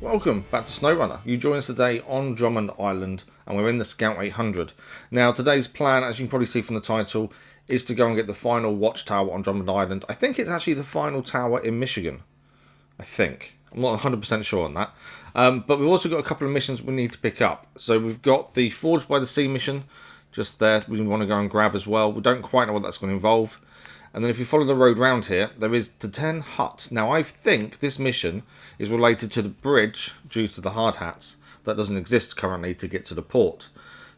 Welcome back to SnowRunner. You join us today on Drummond Island and we're in the Scout 800. Now today's plan, as you can probably see from the title, is to go and get the final watchtower on Drummond Island. I think it's actually the final tower in Michigan. I think. I'm not 100% sure on that. But we've also got a couple of missions we need to pick up. So we've got the Forged by the Sea mission just there we want to go and grab as well. We don't quite know what that's going to involve. And then if you follow the road round here, there is the 10 huts. Now I think this mission is related to the bridge due to the hard hats that doesn't exist currently to get to the port.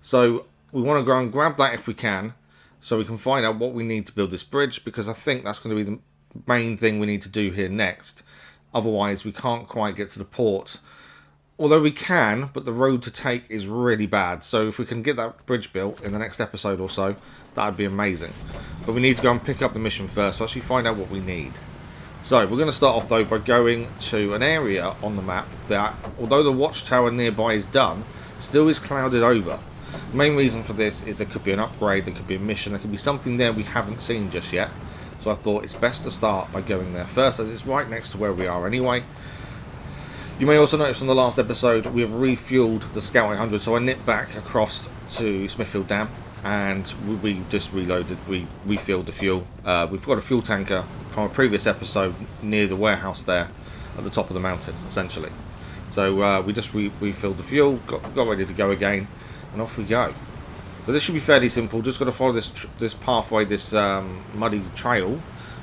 So we want to go and grab that if we can, so we can find out what we need to build this bridge, because I think that's going to be the main thing we need to do here next. Otherwise we can't quite get to the port. Although we can, but the road to take is really bad. So if we can get that bridge built in the next episode or so, that would be amazing. But we need to go and pick up the mission first to actually find out what we need. So we're going to start off though by going to an area on the map that, although the watchtower nearby is done, still is clouded over. The main reason for this is there could be an upgrade, there could be a mission, there could be something there we haven't seen just yet. So I thought it's best to start by going there first, as it's right next to where we are anyway. You may also notice from the last episode we have refueled the Scout 800, so I nipped back across to Smithfield Dam and we just reloaded, we refilled the fuel. We've got a fuel tanker from a previous episode near the warehouse there at the top of the mountain, essentially. So we just refilled the fuel, got ready to go again, and off we go. So this should be fairly simple. Just got to follow this pathway, this muddy trail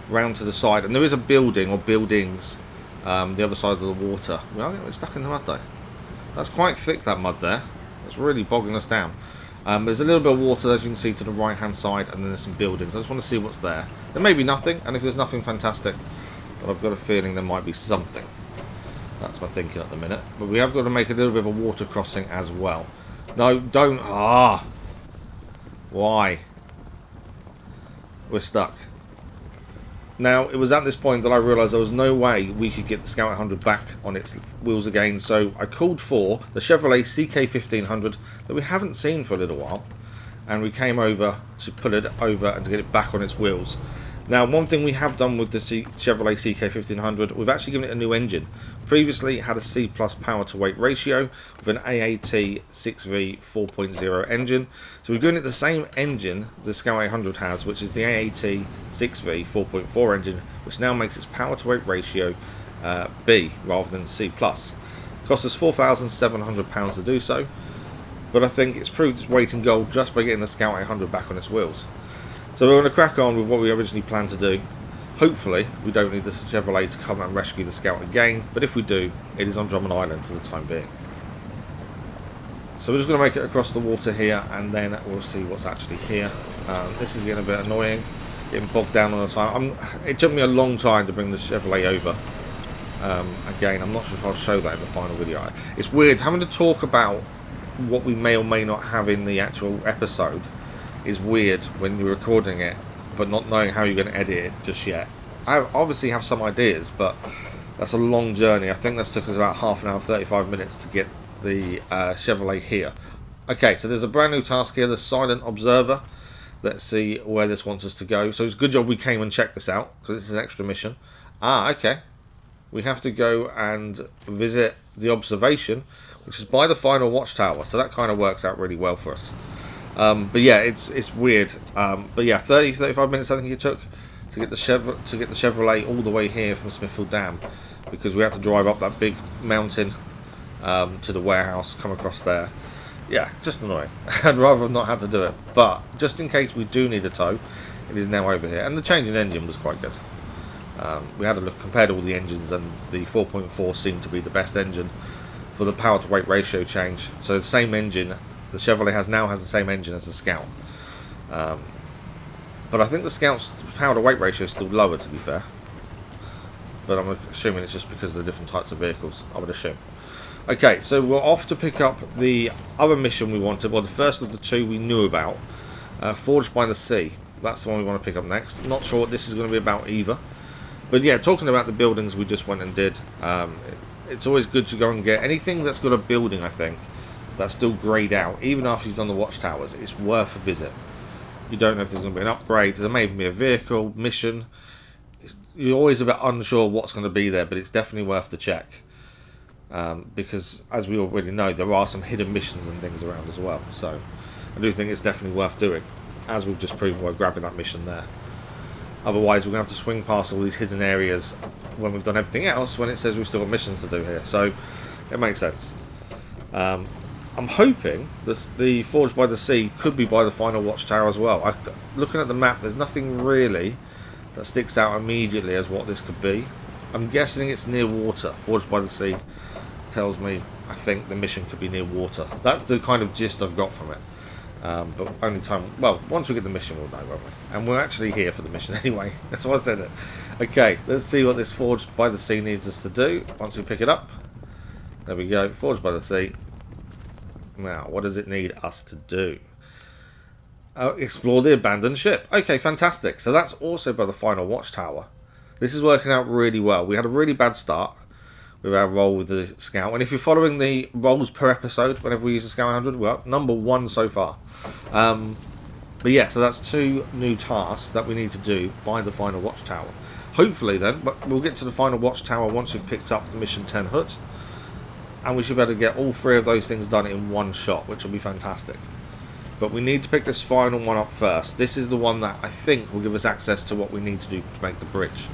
round to the side, and there is a building or buildings the other side of the water. We are getting stuck in the mud though. That's quite thick, that mud there. It's really bogging us down. There's a little bit of water, as you can see, to the right hand side, and then there's some buildings. I just want to see what's there. There may be nothing, and if there's nothing, fantastic, but I've got a feeling there might be something. That's my thinking at the minute. But we have got to make a little bit of a water crossing as well. No, don't. Why? We're stuck. Now, it was at this point that I realised there was no way we could get the Scout 800 back on its wheels again, so I called for the Chevrolet CK1500 that we haven't seen for a little while, and we came over to put it over and to get it back on its wheels. Now, one thing we have done with the Chevrolet CK1500, we've actually given it a new engine. Previously, it had a C+ power to weight ratio with an AAT 6V 4.0 engine. So we've given it the same engine the Scout 800 has, which is the AAT 6V 4.4 engine, which now makes its power to weight ratio B rather than C+. It cost us £4,700 to do so, but I think it's proved its weight in gold just by getting the Scout 800 back on its wheels. So we're going to crack on with what we originally planned to do. Hopefully we don't need the Chevrolet to come and rescue the Scout again, but if we do, it is on Drummond Island for the time being. So we're just going to make it across the water here, and then we'll see what's actually here. This is getting a bit annoying, getting bogged down all the time. It took me a long time to bring the Chevrolet over. Again, I'm not sure if I'll show that in the final video. It's weird having to talk about what we may or may not have in the actual episode. Is weird when you're recording it, but not knowing how you're going to edit it just yet. I obviously have some ideas, but that's a long journey. I think this took us about half an hour, 35 minutes to get the Chevrolet here. Okay, so there's a brand new task here, the Silent Observer. Let's see where this wants us to go. So it's a good job we came and checked this out, because it's an extra mission. Okay. We have to go and visit the observation, which is by the final watchtower. So that kind of works out really well for us. But yeah, it's weird. But yeah, 35 minutes I think it took to get the Chevrolet all the way here from Smithfield Dam, because we have to drive up that big mountain to the warehouse, come across there. Yeah, just annoying. I'd rather have not had to do it, but just in case we do need a tow, it is now over here. And the change in engine was quite good. We had a look, compared all the engines, and the 4.4 seemed to be the best engine for the power to weight ratio change. So the same engine the Chevrolet now has the same engine as the Scout, but I think the Scout's power to weight ratio is still lower, to be fair, but I'm assuming it's just because of the different types of vehicles, I would assume. Okay, so we're off to pick up the other mission we wanted. Well, the first of the two we knew about, Forged by the Sea. That's the one we want to pick up next. I'm not sure what this is going to be about either, but yeah, talking about the buildings we just went and did, it's always good to go and get anything that's got a building, I think, that's still greyed out, even after you've done the watchtowers. It's worth a visit. You don't know if there's going to be an upgrade, there may even be a vehicle, mission. You're always a bit unsure what's going to be there, but it's definitely worth the check. because as we already know, there are some hidden missions and things around as well. So I do think it's definitely worth doing, as we've just proven by grabbing that mission there. Otherwise, we're going to have to swing past all these hidden areas when we've done everything else, when it says we've still got missions to do here. So it makes sense. I'm hoping the Forge by the Sea could be by the final Watchtower as well. Looking at the map, there's nothing really that sticks out immediately as what this could be. I'm guessing it's near water. Forge by the Sea tells me I think the mission could be near water. That's the kind of gist I've got from it. But only time, well, once we get the mission we'll know, won't we? And we're actually here for the mission anyway. That's why I said it. Okay, let's see what this Forged by the Sea needs us to do once we pick it up. There we go, Forged by the Sea. Now, what does it need us to do? Explore the abandoned ship. Okay, fantastic. So that's also by the final Watchtower. This is working out really well. We had a really bad start with our roll with the Scout. And if you're following the rolls per episode, whenever we use the Scout 100, we're up number 1 so far. But yeah, so that's 2 new tasks that we need to do by the final Watchtower. Hopefully then, but we'll get to the final Watchtower once we've picked up the Mission 10 hut. And we should be able to get all 3 of those things done in one shot, which will be fantastic. But we need to pick this final one up first. This is the one that I think will give us access to what we need to do to make the bridge.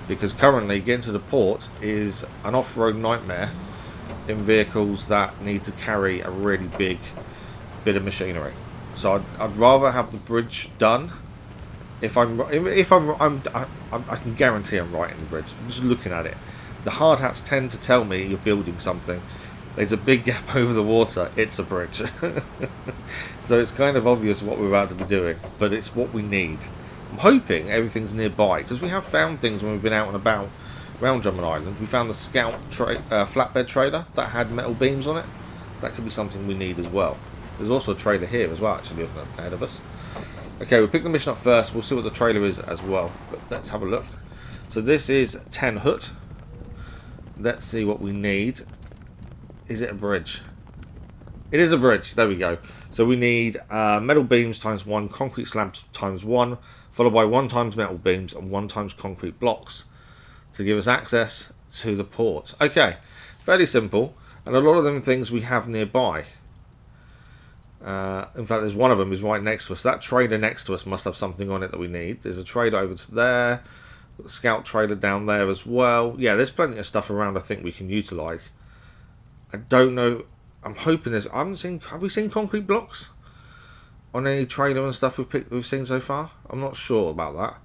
Because currently, getting to the port is an off-road nightmare in vehicles that need to carry a really big bit of machinery. So I'd rather have the bridge done. I can guarantee I'm right in the bridge. I'm just looking at it. The hard hats tend to tell me you're building something. There's a big gap over the water. It's a bridge. So it's kind of obvious what we're about to be doing, but it's what we need. I'm hoping everything's nearby, because we have found things when we've been out and about around Drummond Island. We found the Scout flatbed trailer that had metal beams on it. That could be something we need as well. There's also a trailer here as well, actually, ahead of us. Okay, we'll pick the mission up first. We'll see what the trailer is as well. But let's have a look. So this is 10 hut. Let's see what we need. Is it a bridge? It is a bridge. There we go. So we need metal beams times 1, concrete slabs times 1, followed by 1 times metal beams and 1 times concrete blocks to give us access to the port. Okay, fairly simple. And a lot of them things we have nearby. In fact, there's one of them is right next to us. That trailer next to us must have something on it that we need. There's a trailer over to there. Scout trailer down there as well. Yeah, there's plenty of stuff around I think we can utilise. I don't know. I'm hoping there's... have we seen concrete blocks on any trailer and stuff we've seen so far? I'm not sure about that.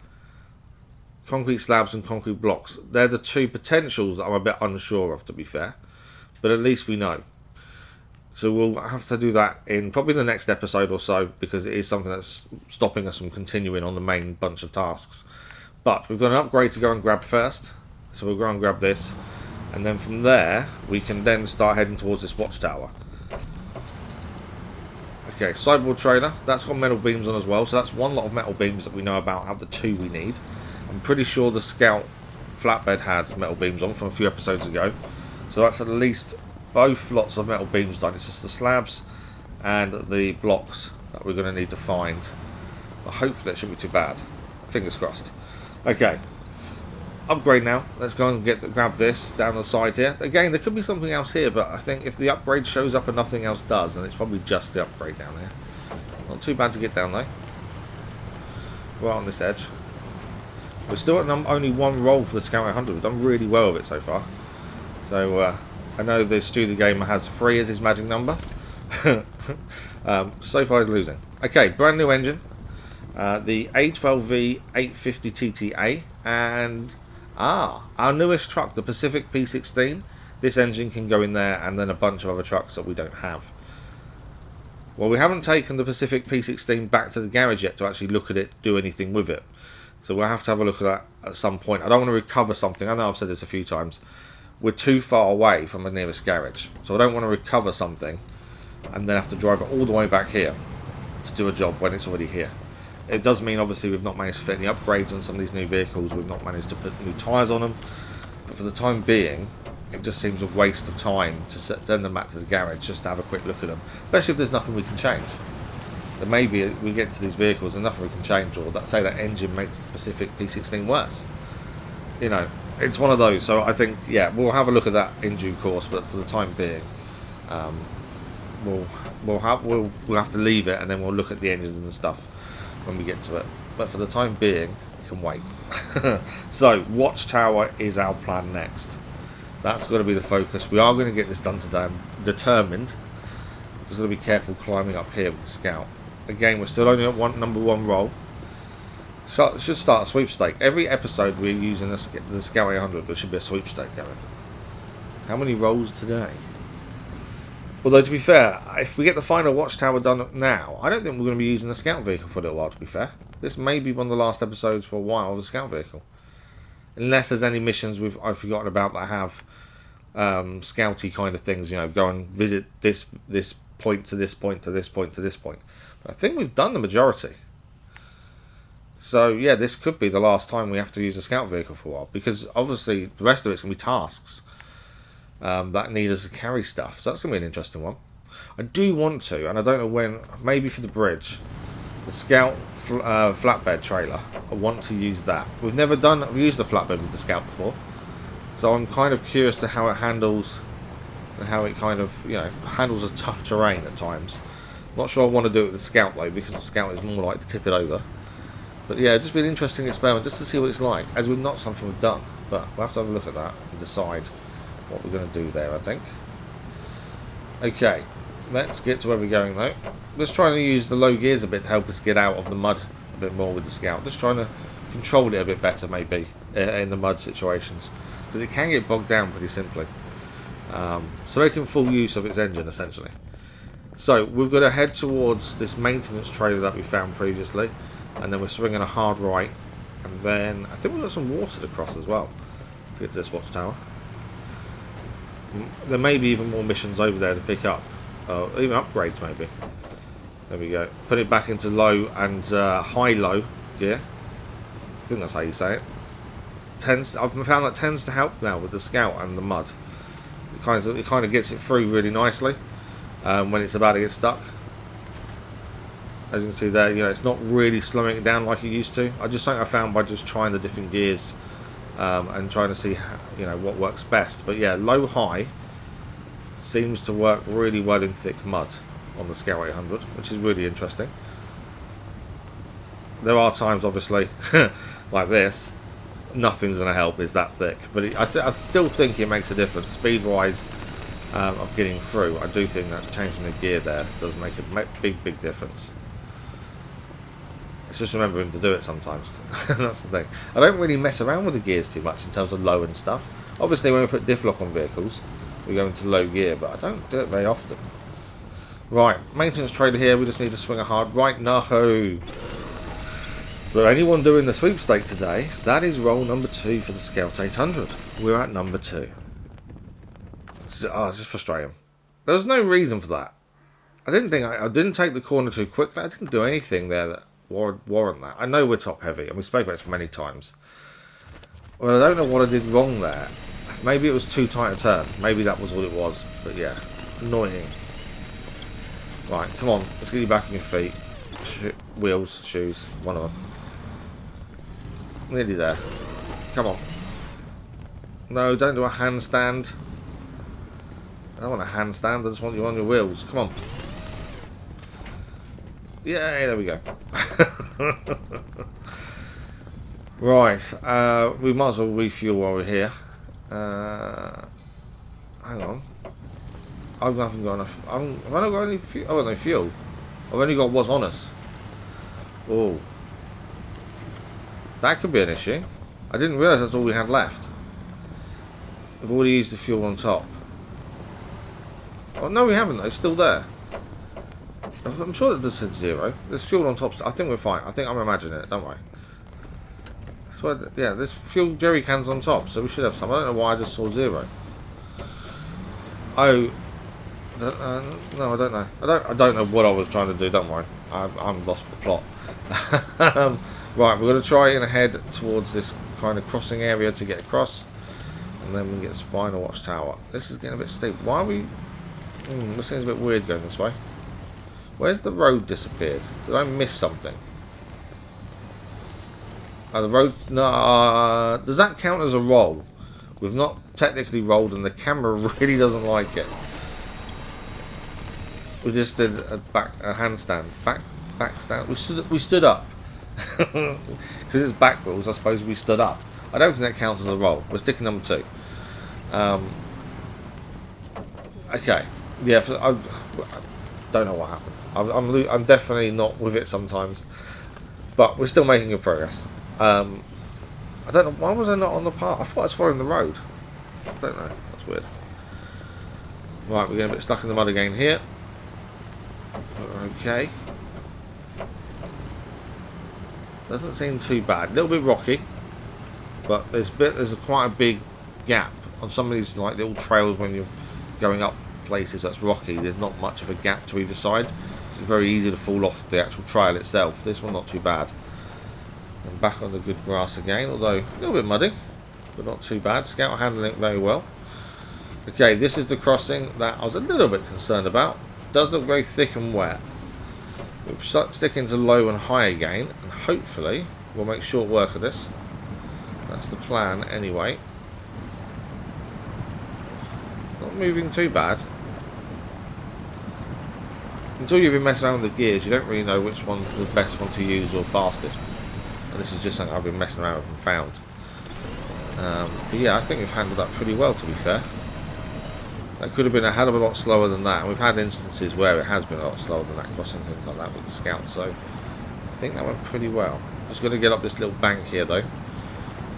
Concrete slabs and concrete blocks. They're the 2 potentials that I'm a bit unsure of, to be fair. But at least we know. So we'll have to do that in probably the next episode or so, because it is something that's stopping us from continuing on the main bunch of tasks. But we've got an upgrade to go and grab first. So we'll go and grab this. And then from there, we can then start heading towards this watchtower. Okay, sideboard trailer. That's got metal beams on as well. So that's 1 lot of metal beams that we know about out of the 2 we need. I'm pretty sure the Scout flatbed had metal beams on from a few episodes ago. So that's at least both lots of metal beams done. It's just the slabs and the blocks that we're going to need to find. But hopefully it shouldn't be too bad. Fingers crossed. Okay. Upgrade now. Let's go and grab this down the side here. Again, there could be something else here, but I think if the upgrade shows up and nothing else does, then it's probably just the upgrade down here. Not too bad to get down though. Right on this edge. We're still at only 1 roll for the Scout 100. We've done really well with it so far. So I know the Studio Gamer has 3 as his magic number. So far he's losing. Okay, brand new engine. The A12V 850 TTA and our newest truck, the Pacific P16. This engine can go in there, and then a bunch of other trucks that we don't have. Well, we haven't taken the Pacific P16 back to the garage yet to actually look at it, do anything with it. So we'll have to have a look at that at some point. I don't want to recover something. I know I've said this a few times. We're too far away from the nearest garage. So I don't want to recover something and then have to drive it all the way back here to do a job when it's already here. It does mean obviously we've not managed to fit any upgrades on some of these new vehicles. We've not managed to put new tyres on them. But for the time being, it just seems a waste of time to send them back to the garage just to have a quick look at them. Especially if there's nothing we can change. Then maybe we get to these vehicles and nothing we can change, or that say that engine makes the Pacific P16 worse. You know, it's one of those. So I think, yeah, we'll have a look at that in due course. But for the time being, um, we'll have to leave it, and then we'll look at the engines and stuff when we get to it. But for the time being, we can wait. So Watchtower is our plan next. That's going to be the focus. We are going to get this done today. I'm determined. Just got to be careful climbing up here with the scout. Again, we're still only at number one roll. Should start a sweepstake. Every episode we're using the Scout 800. There should be a sweepstake going. How many rolls today? Although, to be fair, if we get the final Watchtower done now, I don't think we're going to be using the Scout vehicle for a little while, to be fair. This may be one of the last episodes for a while of the Scout vehicle. Unless there's any missions I've forgotten about that have scouty kind of things, you know, go and visit this point to this point to this point to this point. But I think we've done the majority. So, yeah, this could be the last time we have to use a Scout vehicle for a while. Because, obviously, the rest of it's going to be tasks that need us to carry stuff. So that's going to be an interesting one. I do want to, and I don't know when, maybe for the bridge, the Scout flatbed trailer. I want to use that. We've used a flatbed with the Scout before. So I'm kind of curious to how it handles, and how it kind of, you know, handles a tough terrain at times. Not sure I want to do it with the Scout, though, because the Scout is more like to tip it over. But yeah, just be an interesting experiment just to see what it's like, as we're not something we've done. But we'll have to have a look at that and decide what we're going to do there, I think. Okay, let's get to where we're going though. Let's try and use the low gears a bit to help us get out of the mud a bit more with the Scout. Just trying to control it a bit better maybe in the mud situations, because it can get bogged down pretty simply. So making full use of its engine essentially. So we've got to head towards this maintenance trailer that we found previously. And then we're swinging a hard right, and then I think we've got some water to cross as well to get to this watchtower. There may be even more missions over there to pick up, even upgrades maybe. There we go. Put it back into low and high-low gear. I think that's how you say it. I've found that tends to help now with the Scout and the mud. It kind of gets it through really nicely when it's about to get stuck. As you can see there, you know, it's not really slowing it down like it used to. I just think I found by just trying the different gears and trying to see, you know, what works best. But yeah, low high seems to work really well in thick mud on the Scout 800, which is really interesting. There are times, obviously, like this, nothing's going to help. It's that thick, but I still think it makes a difference speed-wise of getting through. I do think that changing the gear there does make a big difference. It's just remembering to do it sometimes. That's the thing. I don't really mess around with the gears too much in terms of low and stuff. Obviously, when we put diff lock on vehicles, we go into low gear, but I don't do it very often. Right, maintenance trailer here. We just need to swing a hard right. No. So anyone doing the sweepstake today, that is roll number 2 for the Scout 800. We're at number 2. It's just frustrating. There was no reason for that. I didn't take the corner too quickly. I didn't do anything there that warrant that. I know we're top heavy, and we spoke about this many times. Well, I don't know what I did wrong there. Maybe it was too tight a turn. Maybe that was all it was. But yeah, annoying. Right, come on. Let's get you back on your feet. Wheels, shoes, one of them. Nearly there. Come on. No, don't do a handstand. I don't want a handstand. I just want you on your wheels. Come on. Yeah, there we go. Right, we might as well refuel while we're here. Hang on. I haven't got enough. Have I not got any fuel? Oh, no fuel. I've only got what's on us. Oh. That could be an issue. I didn't realise that's all we had left. We've already used the fuel on top. Oh, no, we haven't. It's still there. I'm sure that does said 0. There's fuel on top. I think we're fine. I think I'm imagining it. Don't worry. So, yeah, there's fuel jerry cans on top, so we should have some. I don't know why I just saw 0. Oh. No, I don't know. I don't know what I was trying to do. Don't worry. I'm lost the plot. Right, we're going to try and head towards this kind of crossing area to get across, and then we get Spinal Watchtower. This is getting a bit steep. Why are we? This seems a bit weird going this way. Where's the road disappeared? Did I miss something? Oh, the road. No. Does that count as a roll? We've not technically rolled, and the camera really doesn't like it. We just did a handstand, back stand. We stood up because it's back wheels. I suppose we stood up. I don't think that counts as a roll. We're sticking number 2. Okay, yeah. I don't know what happened. I'm definitely not with it sometimes, but we're still making good progress. I don't know, why was I not on the path? I thought I was following the road. I don't know, that's weird. Right, we're getting a bit stuck in the mud again here. Okay. Doesn't seem too bad. A little bit rocky, but there's quite a big gap on some of these like little trails when you're going up places that's rocky. There's not much of a gap to either side. It's very easy to fall off the actual trail itself. This one not too bad. And back on the good grass again, although a little bit muddy, but not too bad. Scout handling it very well. Okay, this is the crossing that I was a little bit concerned about. It does look very thick and wet. We'll start sticking to low and high again, and hopefully we'll make short work of this. That's the plan anyway. Not moving too bad. Until you've been messing around with the gears, you don't really know which one's the best one to use or fastest. And this is just something I've been messing around with and found. But yeah, I think we've handled that pretty well, to be fair. That could have been a hell of a lot slower than that. And we've had instances where it has been a lot slower than that, crossing things like that with the Scout. So I think that went pretty well. Just going to get up this little bank here, though.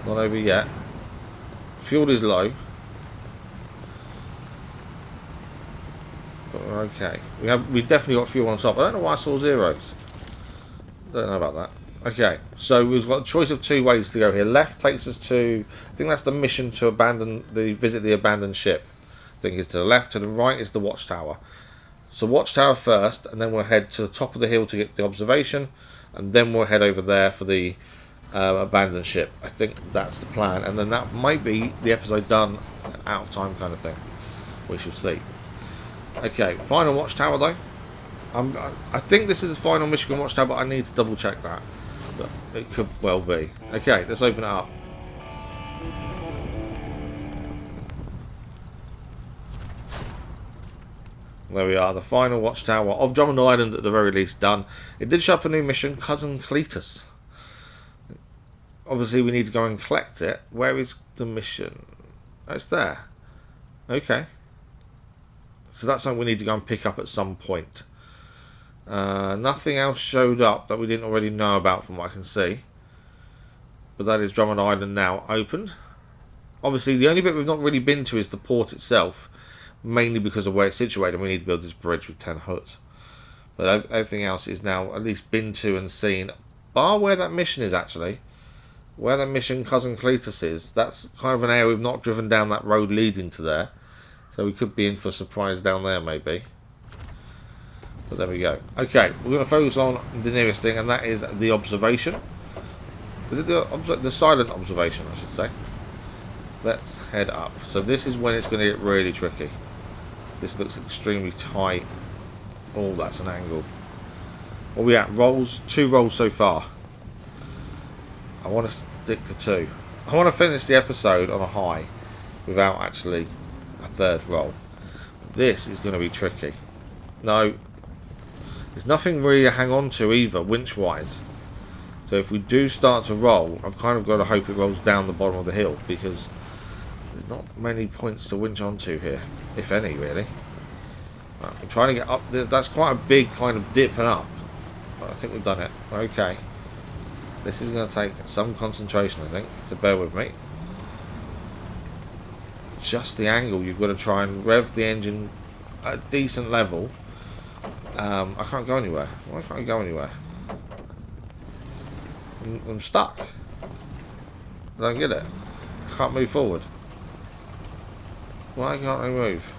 Not over yet. Fuel is low. But we're okay. We've definitely got fuel on top. I don't know why I saw zeros. Don't know about that. Okay, so we've got a choice of 2 ways to go here. Left takes us to, I think that's the mission to visit the abandoned ship. I think it's to the left. To the right is the watchtower. So watchtower first, and then we'll head to the top of the hill to get the observation, and then we'll head over there for the abandoned ship. I think that's the plan, and then that might be the episode done out of time kind of thing. We shall see. Okay, final watchtower though. I think this is the final Michigan watchtower, but I need to double check that. But it could well be. Okay, let's open it up. There we are, the final watchtower of Drummond Island at the very least done. It did show up a new mission, Cousin Cletus. Obviously we need to go and collect it. Where is the mission? Oh, it's there. Okay. So that's something we need to go and pick up at some point. Nothing else showed up that we didn't already know about from what I can see. But that is Drummond Island now opened. Obviously the only bit we've not really been to is the port itself. Mainly because of where it's situated. We need to build this bridge with 10 hoods. But everything else is now at least been to and seen. Bar where that mission is actually. Where that mission Cousin Cletus is. That's kind of an area we've not driven down that road leading to there. So we could be in for a surprise down there maybe. But there we go. Okay, we're going to focus on the nearest thing, and that is the observation. Is it the silent observation, I should say. Let's head up. So this is when it's going to get really tricky. This looks extremely tight. Oh, that's an angle. What are we at? Rolls? 2 rolls so far. I want to stick to 2. I want to finish the episode on a high without actually a 3rd roll. This is going to be tricky. No. There's nothing really to hang on to either, winch-wise. So if we do start to roll, I've kind of got to hope it rolls down the bottom of the hill, because there's not many points to winch onto here, if any, really. Right, I'm trying to get up there. That's quite a big kind of dip and up. But I think we've done it. Okay. This is going to take some concentration, I think, so bear with me. Just the angle, you've got to try and rev the engine at a decent level. I can't go anywhere. Why can't I go anywhere? I'm stuck. I don't get it. I can't move forward. Why can't I move?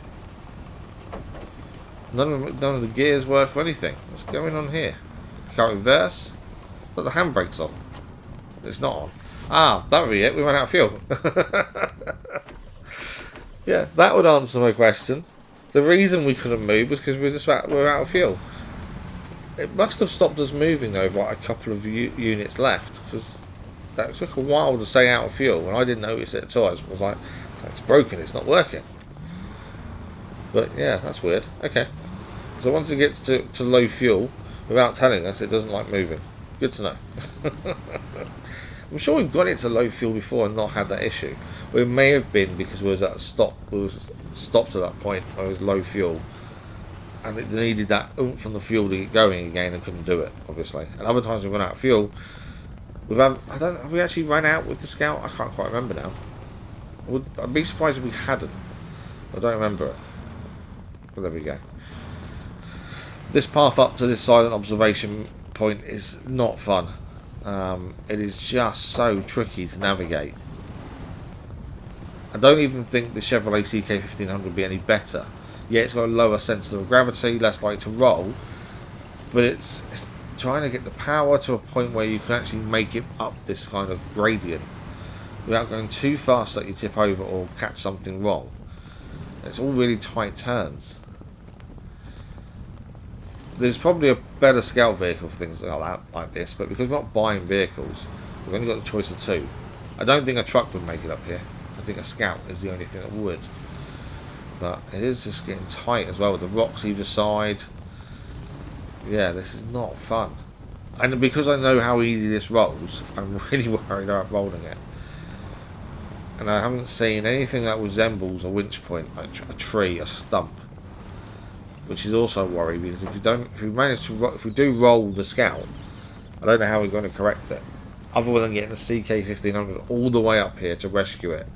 None of the gears work or anything. What's going on here? I can't reverse. But the handbrake's on. It's not on. Ah, that would be it. We ran out of fuel. Yeah, that would answer my question. The reason we couldn't move was because we're out of fuel. It must have stopped us moving though, with like a couple of units left, because that took a while to say out of fuel, and I didn't notice it at all. I was like, broken. It's not working. But yeah, that's weird. Okay. So once it gets to low fuel, without telling us, it doesn't like moving. Good to know. I'm sure we've got it to low fuel before and not had that issue. Well, it may have been because we was at a stop. We was stopped at that point where it was low fuel, and it needed that oomph from the fuel to get going again, and couldn't do it, obviously. And other times we've run out of fuel. Have we actually run out with the Scout? I can't quite remember now. I'd be surprised if we hadn't. I don't remember it. But there we go. This path up to this silent observation point is not fun. It is just so tricky to navigate. I don't even think the Chevrolet CK1500 would be any better. Yeah, it's got a lower center of gravity, less likely to roll, but it's trying to get the power to a point where you can actually make it up this kind of gradient without going too fast that you tip over or catch something wrong. It's all really tight turns. There's probably a better Scout vehicle for things like this, but because we're not buying vehicles, we've only got the choice of two. I don't think a truck would make it up here. I think a Scout is the only thing that would. But it is just getting tight as well with the rocks either side. Yeah, this is not fun. And because I know how easy this rolls, I'm really worried about rolling it. And I haven't seen anything that resembles a winch point, like a tree, a stump. Which is also a worry, because if we do roll the Scout, I don't know how we're going to correct it. Other than getting the CK1500 all the way up here to rescue it.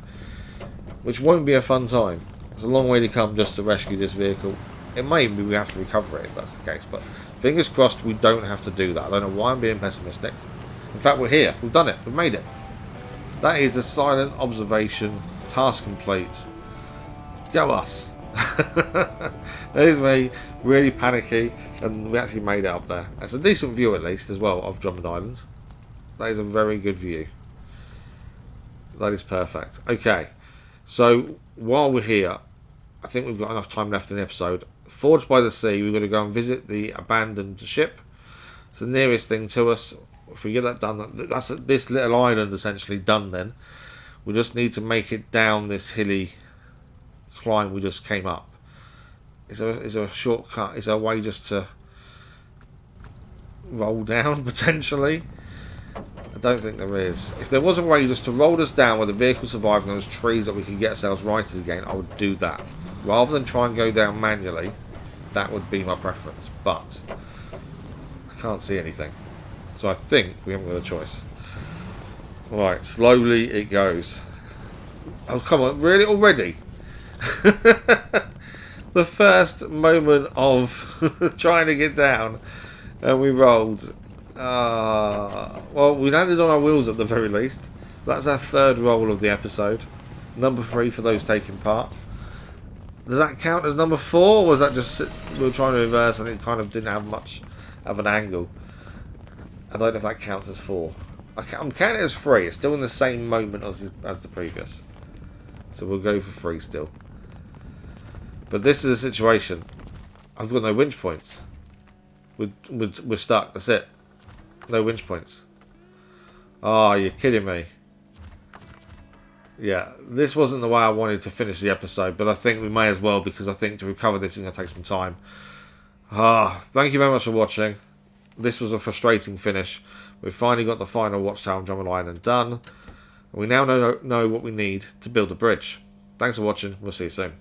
Which won't be a fun time. It's a long way to come just to rescue this vehicle. It may be we have to recover it if that's the case, but fingers crossed we don't have to do that. I don't know why I'm being pessimistic. In fact, we're here. We've done it. We've made it. That is a silent observation. Task complete. Go us. There's me, really panicky, and we actually made it up there. It's a decent view at least as well of Drummond Island. That is a very good view. That is perfect. Okay, so while we're here, I think we've got enough time left in the episode. Forged by the Sea, we're going to go and visit the abandoned ship. It's the nearest thing to us. If we get that done, that's this little island essentially done then. We just need to make it down this hilly climb we just came up. Is there a shortcut? Is there a way just to roll down potentially? I don't think there is. If there was a way just to roll us down where the vehicle survived and those trees that we could get ourselves righted again, I would do that. Rather than try and go down manually, that would be my preference. But I can't see anything. So I think we haven't got a choice. Right, slowly it goes. Oh, come on, really? Already? The first moment of trying to get down and we rolled. Well, we landed on our wheels at the very least. That's our third roll of the episode. Number 3 for those taking part. Does that count as number 4, or was that just we were trying to reverse and it kind of didn't have much of an angle? I don't know if that counts as 4. I'm counting it as 3. It's still in the same moment as the previous. So we'll go for 3 still. But this is a situation. I've got no winch points. We're stuck. That's it. No winch points. Oh, you're kidding me. Yeah, this wasn't the way I wanted to finish the episode, but I think we may as well, because I think to recover this is going to take some time. Thank you very much for watching. This was a frustrating finish. We've finally got the final Watchtower on Drummond Island done. And we now know what we need to build a bridge. Thanks for watching. We'll see you soon.